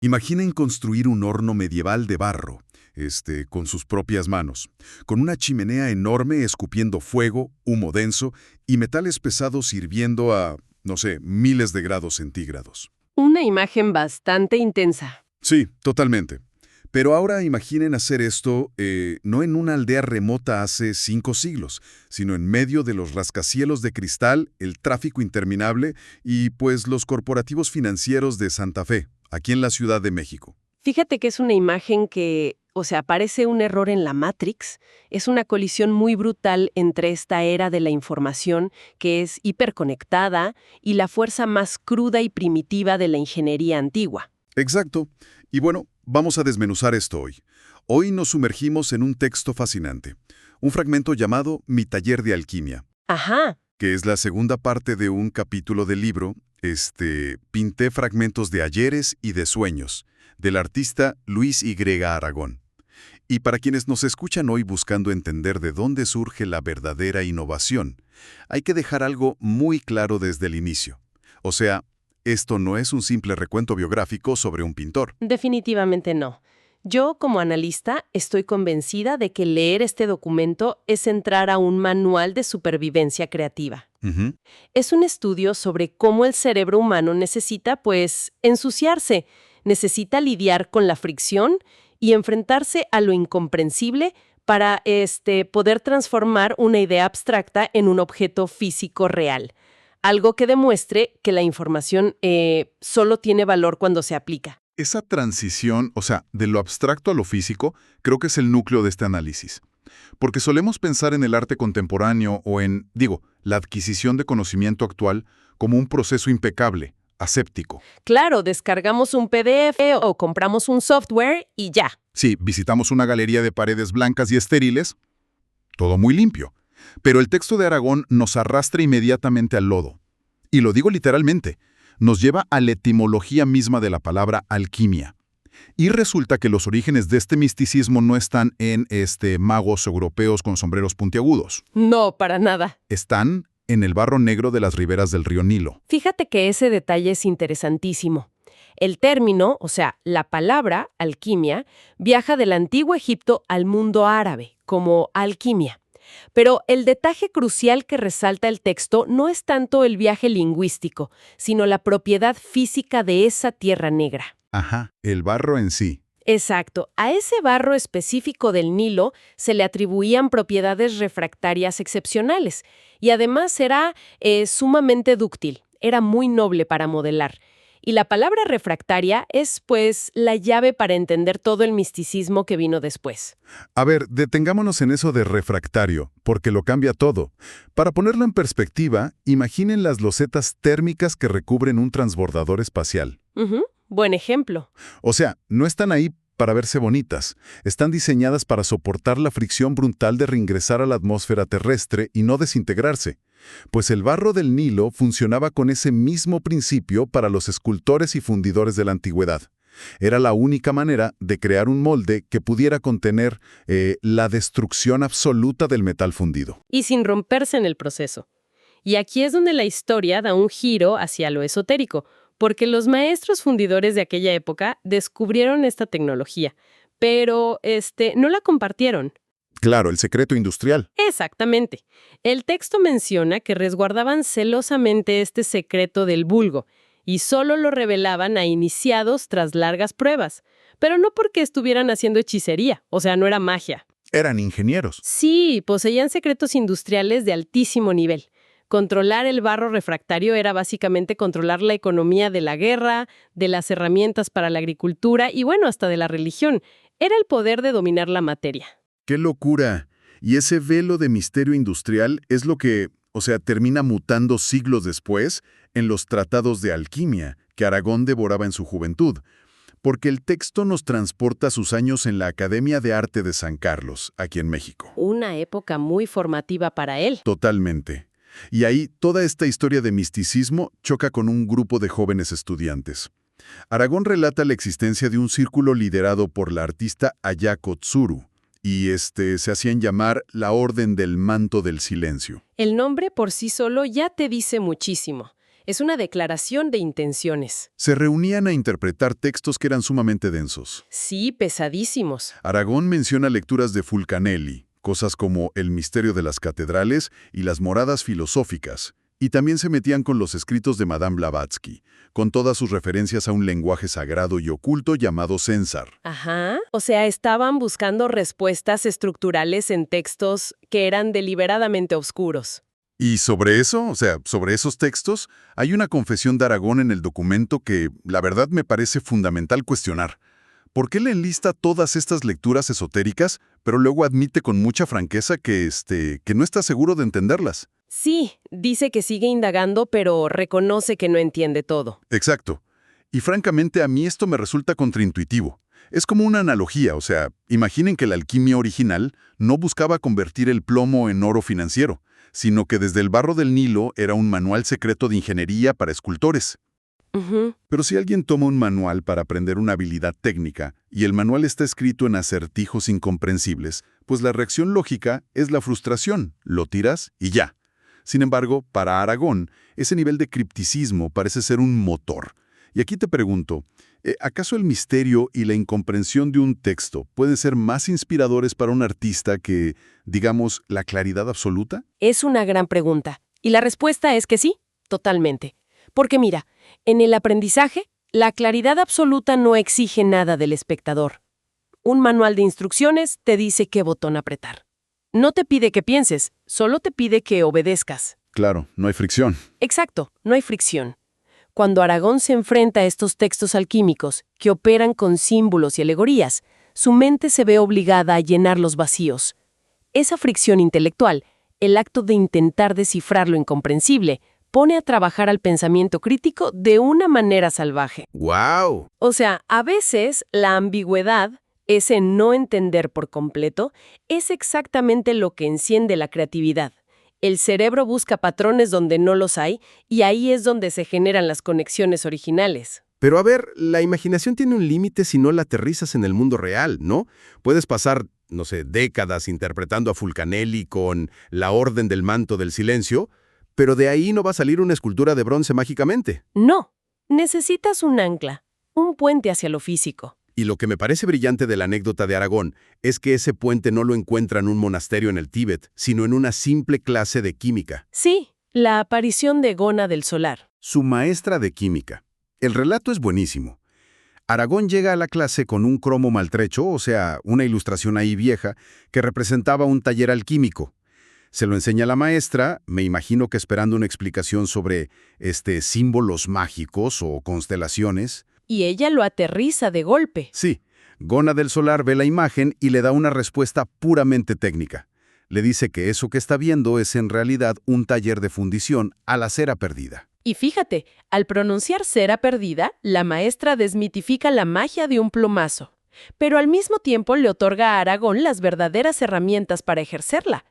Imaginen construir un horno medieval de barro, con sus propias manos, con una chimenea enorme escupiendo fuego, humo denso y metales pesados hirviendo a, no sé, miles de grados centígrados. Una imagen bastante intensa. Sí, totalmente. Pero ahora imaginen hacer esto no en una aldea remota hace 5 siglos, sino en medio de los rascacielos de cristal, el tráfico interminable y pues los corporativos financieros de Santa Fe, aquí en la Ciudad de México. Fíjate que es una imagen que, parece un error en la Matrix. Es una colisión muy brutal entre esta era de la información, que es hiperconectada, y la fuerza más cruda y primitiva de la ingeniería antigua. Exacto. Y bueno, vamos a desmenuzar esto hoy. Hoy nos sumergimos en un texto fascinante, un fragmento llamado Mi taller de alquimia, Ajá. que es la segunda parte de un capítulo del libro, Pinté fragmentos de ayeres y de sueños, del artista Luis Y. Aragón. Y para quienes nos escuchan hoy buscando entender de dónde surge la verdadera innovación, hay que dejar algo muy claro desde el inicio. O sea, esto no es un simple recuento biográfico sobre un pintor. Definitivamente no. Yo, como analista, estoy convencida de que leer este documento es entrar a un manual de supervivencia creativa. Ujú. Es un estudio sobre cómo el cerebro humano necesita, ensuciarse, necesita lidiar con la fricción y enfrentarse a lo incomprensible para, poder transformar una idea abstracta en un objeto físico real. Algo que demuestre que la información solo tiene valor cuando se aplica. Esa transición, o sea, de lo abstracto a lo físico, creo que es el núcleo de este análisis. Porque solemos pensar en el arte contemporáneo o en, la adquisición de conocimiento actual como un proceso impecable, aséptico. Claro, descargamos un PDF o compramos un software y ya. Sí, visitamos una galería de paredes blancas y estériles, todo muy limpio. Pero el texto de Aragón nos arrastra inmediatamente al lodo. Y lo digo literalmente, nos lleva a la etimología misma de la palabra alquimia. Y resulta que los orígenes de este misticismo no están en magos europeos con sombreros puntiagudos. No, para nada. Están en el barro negro de las riberas del río Nilo. Fíjate que ese detalle es interesantísimo. El término, la palabra alquimia, viaja del antiguo Egipto al mundo árabe, como alquimia. Pero el detalle crucial que resalta el texto no es tanto el viaje lingüístico, sino la propiedad física de esa tierra negra. Ajá, el barro en sí. Exacto. A ese barro específico del Nilo se le atribuían propiedades refractarias excepcionales y además era sumamente dúctil, era muy noble para modelar. Y la palabra refractaria es, la llave para entender todo el misticismo que vino después. A ver, detengámonos en eso de refractario, porque lo cambia todo. Para ponerlo en perspectiva, imaginen las losetas térmicas que recubren un transbordador espacial. Buen ejemplo. O sea, no están ahí para verse bonitas. Están diseñadas para soportar la fricción brutal de reingresar a la atmósfera terrestre y no desintegrarse. Pues el barro del Nilo funcionaba con ese mismo principio para los escultores y fundidores de la antigüedad. Era la única manera de crear un molde que pudiera contener la destrucción absoluta del metal fundido. Y sin romperse en el proceso. Y aquí es donde la historia da un giro hacia lo esotérico, porque los maestros fundidores de aquella época descubrieron esta tecnología, pero no la compartieron. Claro, el secreto industrial. Exactamente. El texto menciona que resguardaban celosamente este secreto del vulgo y solo lo revelaban a iniciados tras largas pruebas, pero no porque estuvieran haciendo hechicería, no era magia. Eran ingenieros. Sí, poseían secretos industriales de altísimo nivel. Controlar el barro refractario era básicamente controlar la economía de la guerra, de las herramientas para la agricultura y hasta de la religión. Era el poder de dominar la materia. ¡Qué locura! Y ese velo de misterio industrial es lo que, termina mutando siglos después en los tratados de alquimia que Aragón devoraba en su juventud. Porque el texto nos transporta a sus años en la Academia de Arte de San Carlos, aquí en México. Una época muy formativa para él. Totalmente. Y ahí toda esta historia de misticismo choca con un grupo de jóvenes estudiantes. Aragón relata la existencia de un círculo liderado por la artista Ayako Tsuru, y se hacían llamar la Orden del Manto del Silencio. El nombre por sí solo ya te dice muchísimo. Es una declaración de intenciones. Se reunían a interpretar textos que eran sumamente densos. Sí, pesadísimos. Aragón menciona lecturas de Fulcanelli, cosas como El misterio de las catedrales y las moradas filosóficas, y también se metían con los escritos de Madame Blavatsky, con todas sus referencias a un lenguaje sagrado y oculto llamado Censar. Ajá. O sea, estaban buscando respuestas estructurales en textos que eran deliberadamente oscuros. Y sobre eso, o sea, sobre esos textos, hay una confesión de Aragón en el documento que, la verdad, me parece fundamental cuestionar. ¿Por qué le enlista todas estas lecturas esotéricas, pero luego admite con mucha franqueza que no está seguro de entenderlas? Sí, dice que sigue indagando, pero reconoce que no entiende todo. Exacto. Y francamente a mí esto me resulta contraintuitivo. Es como una analogía, o sea, imaginen que la alquimia original no buscaba convertir el plomo en oro financiero, sino que desde el barro del Nilo era un manual secreto de ingeniería para escultores. Ujú. Pero si alguien toma un manual para aprender una habilidad técnica y el manual está escrito en acertijos incomprensibles, pues la reacción lógica es la frustración, lo tiras y ya. Sin embargo, para Aragón, ese nivel de cripticismo parece ser un motor. Y aquí te pregunto, ¿acaso el misterio y la incomprensión de un texto pueden ser más inspiradores para un artista que, digamos, la claridad absoluta? Es una gran pregunta. Y la respuesta es que sí, totalmente. Porque mira, en el aprendizaje, la claridad absoluta no exige nada del espectador. Un manual de instrucciones te dice qué botón apretar. No te pide que pienses, solo te pide que obedezcas. Claro, no hay fricción. Exacto, no hay fricción. Cuando Aragón se enfrenta a estos textos alquímicos, que operan con símbolos y alegorías, su mente se ve obligada a llenar los vacíos. Esa fricción intelectual, el acto de intentar descifrar lo incomprensible, pone a trabajar al pensamiento crítico de una manera salvaje. ¡Guau! O sea, a veces la ambigüedad, ese no entender por completo, es exactamente lo que enciende la creatividad. El cerebro busca patrones donde no los hay y ahí es donde se generan las conexiones originales. Pero a ver, la imaginación tiene un límite si no la aterrizas en el mundo real, ¿no? Puedes pasar, no sé, décadas interpretando a Fulcanelli con La Orden del Manto del Silencio, pero de ahí no va a salir una escultura de bronce mágicamente. No, necesitas un ancla, un puente hacia lo físico. Y lo que me parece brillante de la anécdota de Aragón es que ese puente no lo encuentra en un monasterio en el Tíbet, sino en una simple clase de química. Sí, la aparición de Gona del Solar. Su maestra de química. El relato es buenísimo. Aragón llega a la clase con un cromo maltrecho, o sea, una ilustración ahí vieja, que representaba un taller alquímico. Se lo enseña la maestra, me imagino que esperando una explicación sobre símbolos mágicos o constelaciones. Y ella lo aterriza de golpe. Sí, Gona del Solar ve la imagen y le da una respuesta puramente técnica. Le dice que eso que está viendo es en realidad un taller de fundición a la cera perdida. Y fíjate, al pronunciar cera perdida, la maestra desmitifica la magia de un plumazo, pero al mismo tiempo le otorga a Aragón las verdaderas herramientas para ejercerla.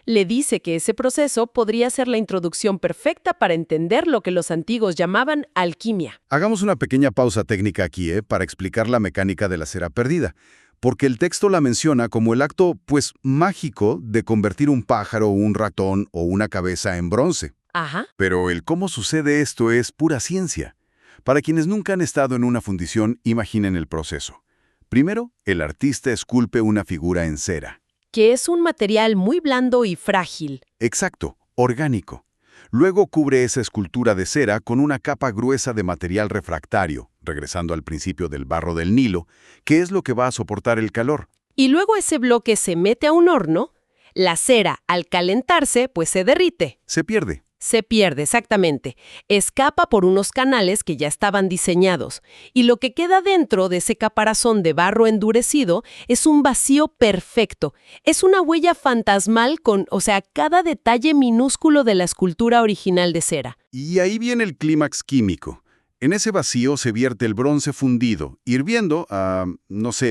Le dice que ese proceso podría ser la introducción perfecta para entender lo que los antiguos llamaban alquimia. Hagamos una pequeña pausa técnica aquí, para explicar la mecánica de la cera perdida, porque el texto la menciona como el acto, mágico de convertir un pájaro, un ratón o una cabeza en bronce. Ajá. Pero el cómo sucede esto es pura ciencia. Para quienes nunca han estado en una fundición, imaginen el proceso. Primero, el artista esculpe una figura en cera. Que es un material muy blando y frágil. Exacto, orgánico. Luego cubre esa escultura de cera con una capa gruesa de material refractario, regresando al principio del barro del Nilo, que es lo que va a soportar el calor. Y luego ese bloque se mete a un horno. La cera, al calentarse, pues se derrite. Se pierde. Se pierde, exactamente. Escapa por unos canales que ya estaban diseñados. Y lo que queda dentro de ese caparazón de barro endurecido es un vacío perfecto. Es una huella fantasmal con, cada detalle minúsculo de la escultura original de cera. Y ahí viene el clímax químico. En ese vacío se vierte el bronce fundido, hirviendo a,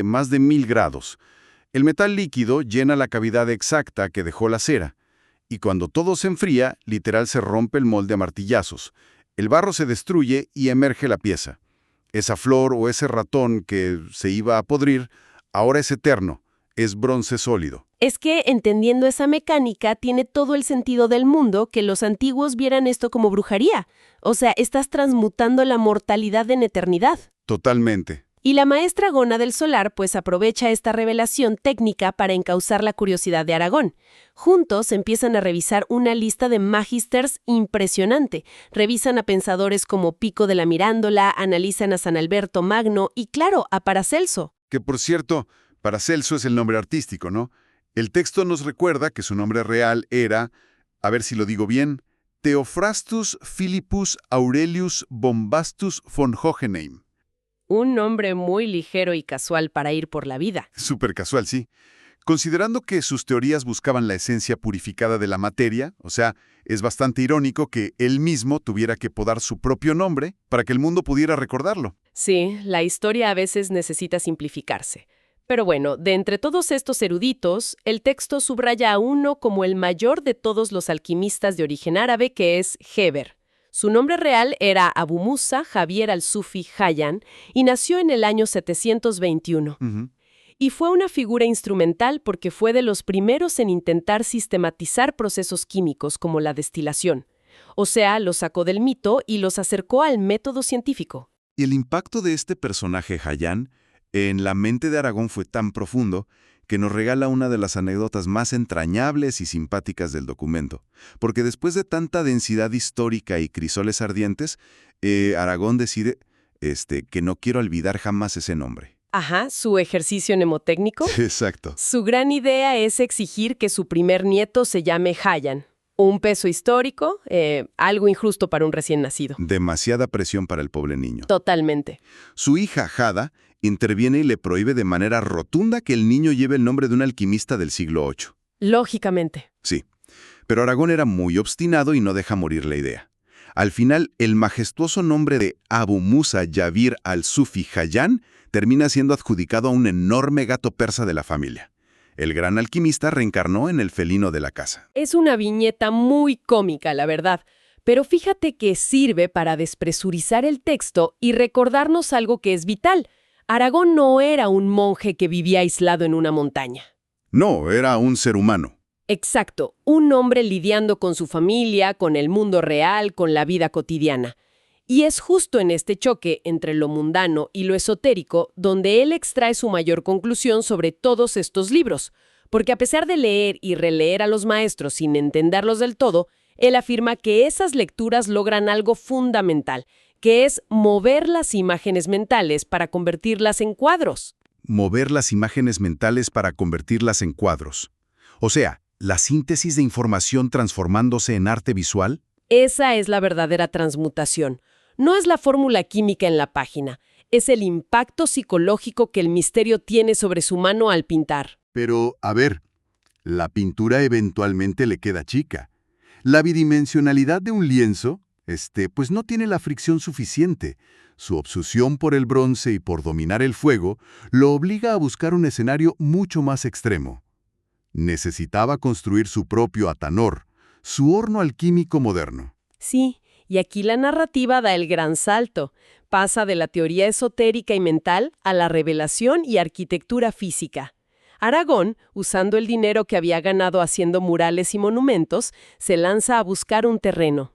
más de 1000 grados. El metal líquido llena la cavidad exacta que dejó la cera. Y cuando todo se enfría, literal se rompe el molde a martillazos. El barro se destruye y emerge la pieza. Esa flor o ese ratón que se iba a podrir, ahora es eterno. es bronce sólido. Es que, entendiendo esa mecánica, tiene todo el sentido del mundo que los antiguos vieran esto como brujería. O sea, estás transmutando la mortalidad en eternidad. Totalmente. Y la maestra Gona del Solar pues aprovecha esta revelación técnica para encauzar la curiosidad de Aragón. Juntos empiezan a revisar una lista de magisters impresionante. Revisan a pensadores como Pico de la Mirándola, analizan a San Alberto Magno y, claro, a Paracelso. Que, por cierto, Paracelso es el nombre artístico, ¿no? El texto nos recuerda que su nombre real era, a ver si lo digo bien, Theophrastus Philippus Aurelius Bombastus von Hohenheim. Un nombre muy ligero y casual para ir por la vida. Súper casual, sí. Considerando que sus teorías buscaban la esencia purificada de la materia, o sea, es bastante irónico que él mismo tuviera que podar su propio nombre para que el mundo pudiera recordarlo. Sí, la historia a veces necesita simplificarse. Pero bueno, de entre todos estos eruditos, el texto subraya a uno como el mayor de todos los alquimistas de origen árabe, que es Geber. Su nombre real era Abu Musa Javier al-Sufi Hayyan y nació en el año 721. Y fue una figura instrumental porque fue de los primeros en intentar sistematizar procesos químicos como la destilación. O sea, los sacó del mito y los acercó al método científico. Y el impacto de este personaje Hayyan en la mente de Aragón fue tan profundo que nos regala una de las anécdotas más entrañables y simpáticas del documento. Porque después de tanta densidad histórica y crisoles ardientes, Aragón decide que no quiero olvidar jamás ese nombre. Ajá, su ejercicio mnemotécnico. Exacto. Su gran idea es exigir que su primer nieto se llame Hayyan. Un peso histórico, algo injusto para un recién nacido. Demasiada presión para el pobre niño. Totalmente. Su hija, Jada, interviene y le prohíbe de manera rotunda que el niño lleve el nombre de un alquimista del siglo VIII. Lógicamente. Sí, pero Aragón era muy obstinado y no deja morir la idea. Al final, el majestuoso nombre de Abu Musa Javier al-Sufi Hayyan termina siendo adjudicado a un enorme gato persa de la familia. El gran alquimista reencarnó en el felino de la casa. Es una viñeta muy cómica, la verdad. Pero fíjate que sirve para despresurizar el texto y recordarnos algo que es vital. Aragón no era un monje que vivía aislado en una montaña. No, era un ser humano. Exacto, un hombre lidiando con su familia, con el mundo real, con la vida cotidiana. Y es justo en este choque entre lo mundano y lo esotérico donde él extrae su mayor conclusión sobre todos estos libros. Porque a pesar de leer y releer a los maestros sin entenderlos del todo, él afirma que esas lecturas logran algo fundamental, que es mover las imágenes mentales para convertirlas en cuadros. Mover las imágenes mentales para convertirlas en cuadros. O sea, la síntesis de información transformándose en arte visual. Esa es la verdadera transmutación. No es la fórmula química en la página, es el impacto psicológico que el misterio tiene sobre su mano al pintar. Pero, a ver, la pintura eventualmente le queda chica. La bidimensionalidad de un lienzo, pues no tiene la fricción suficiente. Su obsesión por el bronce y por dominar el fuego lo obliga a buscar un escenario mucho más extremo. Necesitaba construir su propio atanor, su horno alquímico moderno. Sí, y aquí la narrativa da el gran salto. Pasa de la teoría esotérica y mental a la revelación y arquitectura física. Aragón, usando el dinero que había ganado haciendo murales y monumentos, se lanza a buscar un terreno.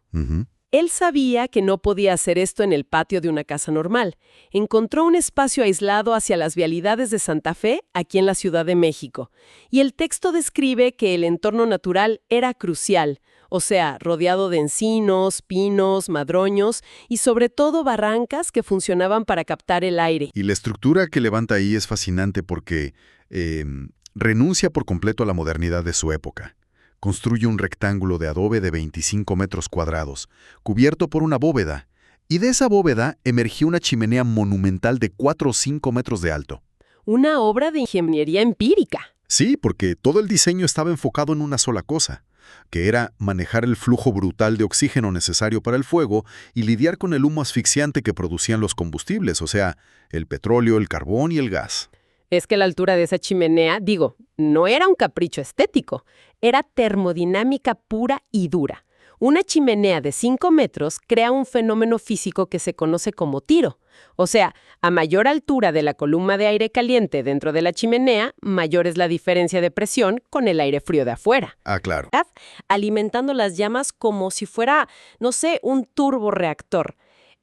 Él sabía que no podía hacer esto en el patio de una casa normal. Encontró un espacio aislado hacia las vialidades de Santa Fe, aquí en la Ciudad de México. Y el texto describe que el entorno natural era crucial, o sea, rodeado de encinos, pinos, madroños y sobre todo barrancas que funcionaban para captar el aire. Y la estructura que levanta ahí es fascinante porque renuncia por completo a la modernidad de su época. Construye un rectángulo de adobe de 25 metros cuadrados, cubierto por una bóveda, y de esa bóveda emergió una chimenea monumental de 4 o 5 metros de alto. Una obra de ingeniería empírica. Sí, porque todo el diseño estaba enfocado en una sola cosa, que era manejar el flujo brutal de oxígeno necesario para el fuego y lidiar con el humo asfixiante que producían los combustibles, o sea, el petróleo, el carbón y el gas. Es que la altura de esa chimenea, no era un capricho estético, era termodinámica pura y dura. Una chimenea de 5 metros crea un fenómeno físico que se conoce como tiro. O sea, a mayor altura de la columna de aire caliente dentro de la chimenea, mayor es la diferencia de presión con el aire frío de afuera, Ah, claro. ¿verdad? Alimentando las llamas como si fuera, no sé, un turborreactor.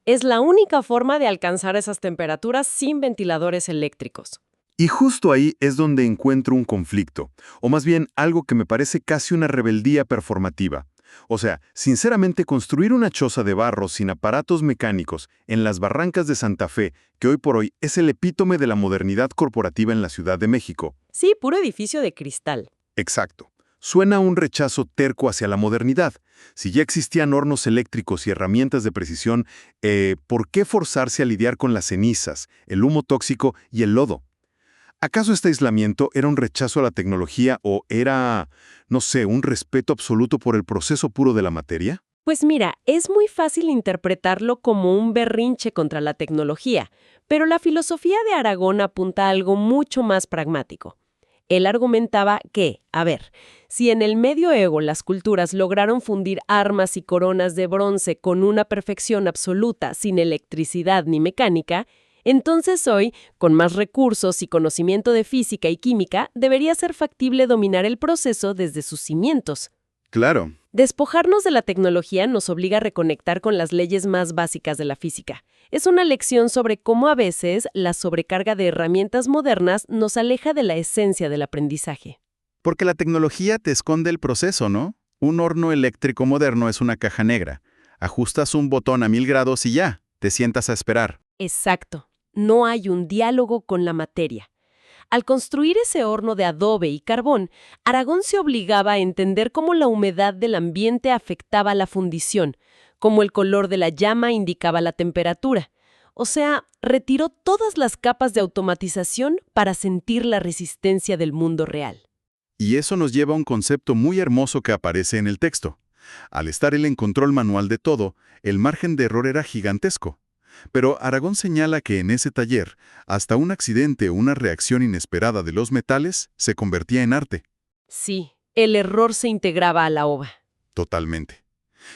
Es la única forma de alcanzar esas temperaturas sin ventiladores eléctricos. Y justo ahí es donde encuentro un conflicto, o más bien algo que me parece casi una rebeldía performativa. O sea, sinceramente construir una choza de barro sin aparatos mecánicos en las barrancas de Santa Fe, que hoy por hoy es el epítome de la modernidad corporativa en la Ciudad de México. Sí, puro edificio de cristal. Exacto. Suena a un rechazo terco hacia la modernidad. Si ya existían hornos eléctricos y herramientas de precisión, ¿por qué forzarse a lidiar con las cenizas, el humo tóxico y el lodo? ¿Acaso este aislamiento era un rechazo a la tecnología o era, no sé, un respeto absoluto por el proceso puro de la materia? Pues mira, es muy fácil interpretarlo como un berrinche contra la tecnología, pero la filosofía de Aragón apunta a algo mucho más pragmático. Él argumentaba que, a ver, si en el medioevo las culturas lograron fundir armas y coronas de bronce con una perfección absoluta sin electricidad ni mecánica, entonces hoy, con más recursos y conocimiento de física y química, debería ser factible dominar el proceso desde sus cimientos. Claro. Despojarnos de la tecnología nos obliga a reconectar con las leyes más básicas de la física. Es una lección sobre cómo a veces la sobrecarga de herramientas modernas nos aleja de la esencia del aprendizaje. Porque la tecnología te esconde el proceso, ¿no? Un horno eléctrico moderno es una caja negra. Ajustas un botón a 1000 grados y ya, te sientas a esperar. Exacto. No hay un diálogo con la materia. Al construir ese horno de adobe y carbón, Aragón se obligaba a entender cómo la humedad del ambiente afectaba la fundición, cómo el color de la llama indicaba la temperatura. O sea, retiró todas las capas de automatización para sentir la resistencia del mundo real. Y eso nos lleva a un concepto muy hermoso que aparece en el texto. Al estar él en control manual de todo, el margen de error era gigantesco. Pero Aragón señala que en ese taller, hasta un accidente o una reacción inesperada de los metales se convertía en arte. Sí, el error se integraba a la obra. Totalmente.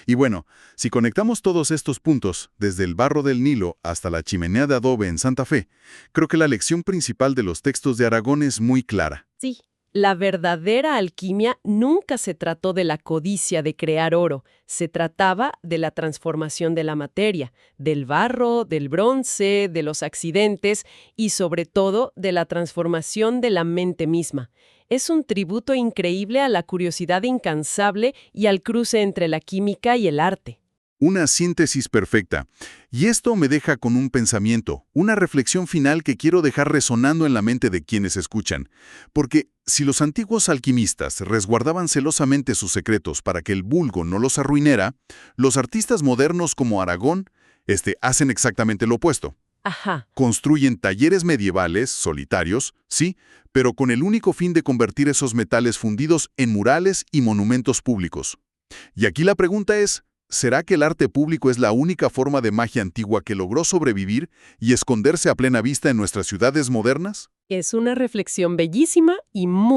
Y bueno, si conectamos todos estos puntos, desde el barro del Nilo hasta la chimenea de adobe en Santa Fe, creo que la lección principal de los textos de Aragón es muy clara. Sí. La verdadera alquimia nunca se trató de la codicia de crear oro, se trataba de la transformación de la materia, del barro, del bronce, de los accidentes y sobre todo de la transformación de la mente misma. Es un tributo increíble a la curiosidad incansable y al cruce entre la química y el arte. Una síntesis perfecta. Y esto me deja con un pensamiento, una reflexión final que quiero dejar resonando en la mente de quienes escuchan. Porque si los antiguos alquimistas resguardaban celosamente sus secretos para que el vulgo no los arruinara, los artistas modernos como Aragón, hacen exactamente lo opuesto. Ajá. Construyen talleres medievales, solitarios, sí, pero con el único fin de convertir esos metales fundidos en murales y monumentos públicos. Y aquí la pregunta es, ¿será que el arte público es la única forma de magia antigua que logró sobrevivir y esconderse a plena vista en nuestras ciudades modernas? Es una reflexión bellísima y muy